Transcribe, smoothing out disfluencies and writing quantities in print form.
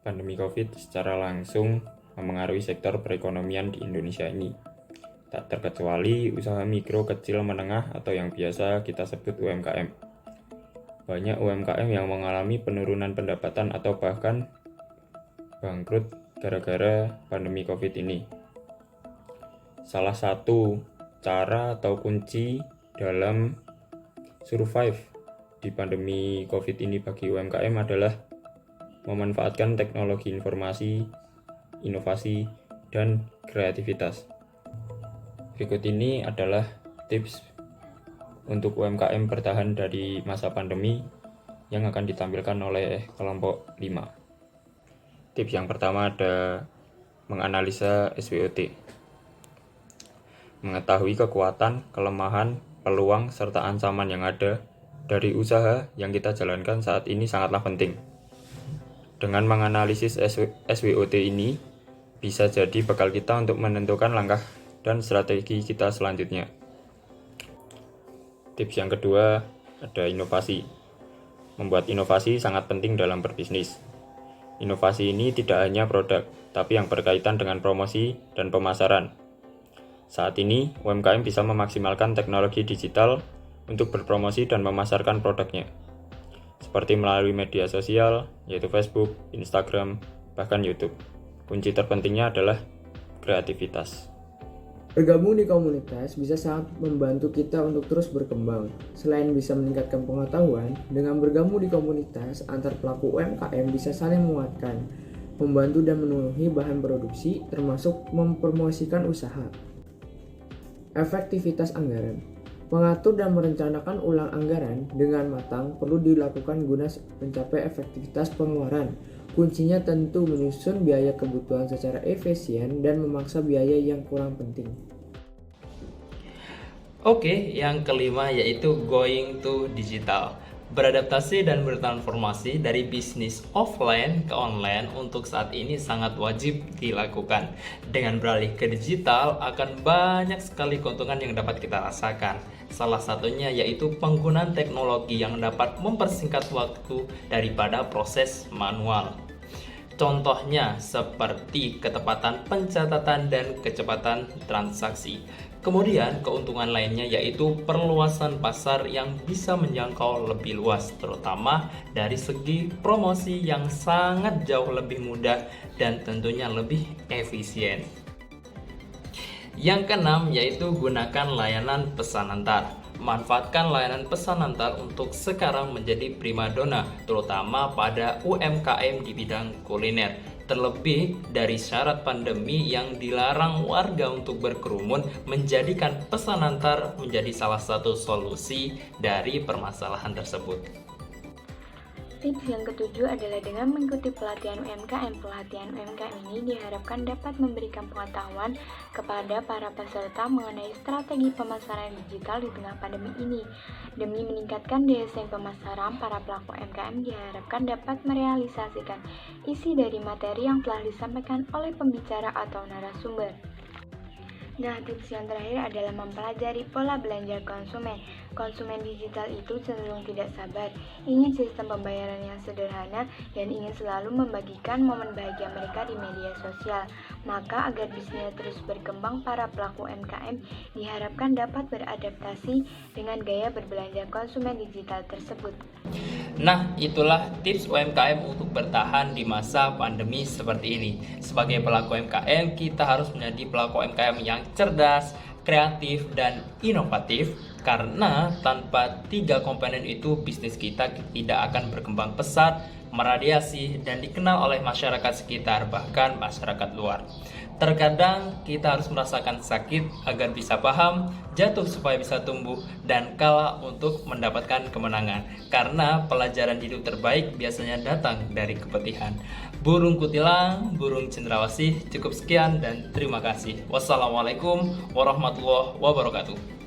pandemi COVID secara langsung memengaruhi sektor perekonomian di Indonesia ini. Tak terkecuali usaha mikro, kecil, menengah atau yang biasa kita sebut UMKM. Banyak UMKM yang mengalami penurunan pendapatan atau bahkan bangkrut gara-gara pandemi COVID ini. Salah satu cara atau kunci dalam survive di pandemi COVID ini bagi UMKM adalah memanfaatkan teknologi informasi, inovasi, dan kreativitas. Berikut ini adalah tips untuk UMKM bertahan dari masa pandemi yang akan ditampilkan oleh kelompok 5. Tips yang pertama ada menganalisa SWOT. Mengetahui kekuatan, kelemahan, peluang, serta ancaman yang ada dari usaha yang kita jalankan saat ini sangatlah penting. Dengan menganalisis SWOT ini, bisa jadi bekal kita untuk menentukan langkah dan strategi kita selanjutnya. Tips yang kedua, ada inovasi. Membuat inovasi sangat penting dalam berbisnis. Inovasi ini tidak hanya produk, tapi yang berkaitan dengan promosi dan pemasaran. Saat ini, UMKM bisa memaksimalkan teknologi digital untuk berpromosi dan memasarkan produknya, seperti melalui media sosial, yaitu Facebook, Instagram, bahkan YouTube. Kunci terpentingnya adalah kreativitas. Bergabung di komunitas bisa sangat membantu kita untuk terus berkembang. Selain bisa meningkatkan pengetahuan, dengan bergabung di komunitas, antar pelaku UMKM bisa saling menguatkan, membantu dan memenuhi bahan produksi, termasuk mempromosikan usaha. Efektivitas anggaran. Mengatur dan merencanakan ulang anggaran dengan matang perlu dilakukan guna mencapai efektivitas pengeluaran. Kuncinya tentu menyusun biaya kebutuhan secara efisien dan memaksa biaya yang kurang penting. Oke, yang kelima yaitu going to digital. Beradaptasi dan bertransformasi dari bisnis offline ke online untuk saat ini sangat wajib dilakukan. Dengan beralih ke digital akan banyak sekali keuntungan yang dapat kita rasakan. Salah satunya yaitu penggunaan teknologi yang dapat mempersingkat waktu daripada proses manual. Contohnya seperti ketepatan pencatatan dan kecepatan transaksi. Kemudian keuntungan lainnya yaitu perluasan pasar yang bisa menjangkau lebih luas, terutama dari segi promosi yang sangat jauh lebih mudah dan tentunya lebih efisien. Yang keenam yaitu gunakan layanan pesan antar. Manfaatkan layanan pesan antar untuk sekarang menjadi primadona, terutama pada UMKM di bidang kuliner. Terlebih dari syarat pandemi yang dilarang warga untuk berkerumun, menjadikan pesan antar menjadi salah satu solusi dari permasalahan tersebut. Tips yang ketujuh adalah dengan mengikuti pelatihan UMKM. Pelatihan UMKM ini diharapkan dapat memberikan pengetahuan kepada para peserta mengenai strategi pemasaran digital di tengah pandemi ini. Demi meningkatkan daya saing pemasaran, para pelaku UMKM diharapkan dapat merealisasikan isi dari materi yang telah disampaikan oleh pembicara atau narasumber. Nah, tips yang terakhir adalah mempelajari pola belanja konsumen. Konsumen digital itu cenderung tidak sabar, ingin sistem pembayaran yang sederhana, dan ingin selalu membagikan momen bahagia mereka di media sosial. Maka agar bisnisnya terus berkembang, para pelaku UMKM diharapkan dapat beradaptasi dengan gaya berbelanja konsumen digital tersebut. Nah, itulah tips UMKM untuk bertahan di masa pandemi seperti ini. Sebagai pelaku UMKM, kita harus menjadi pelaku UMKM yang cerdas, kreatif, dan inovatif. Karena tanpa 3 komponen itu, bisnis kita tidak akan berkembang pesat, meradiasi, dan dikenal oleh masyarakat sekitar, bahkan masyarakat luar. Terkadang kita harus merasakan sakit agar bisa paham, jatuh supaya bisa tumbuh, dan kalah untuk mendapatkan kemenangan. Karena pelajaran hidup terbaik biasanya datang dari kepedihan. Burung kutilang, burung cendrawasih. Cukup sekian dan terima kasih. Wassalamualaikum warahmatullahi wabarakatuh.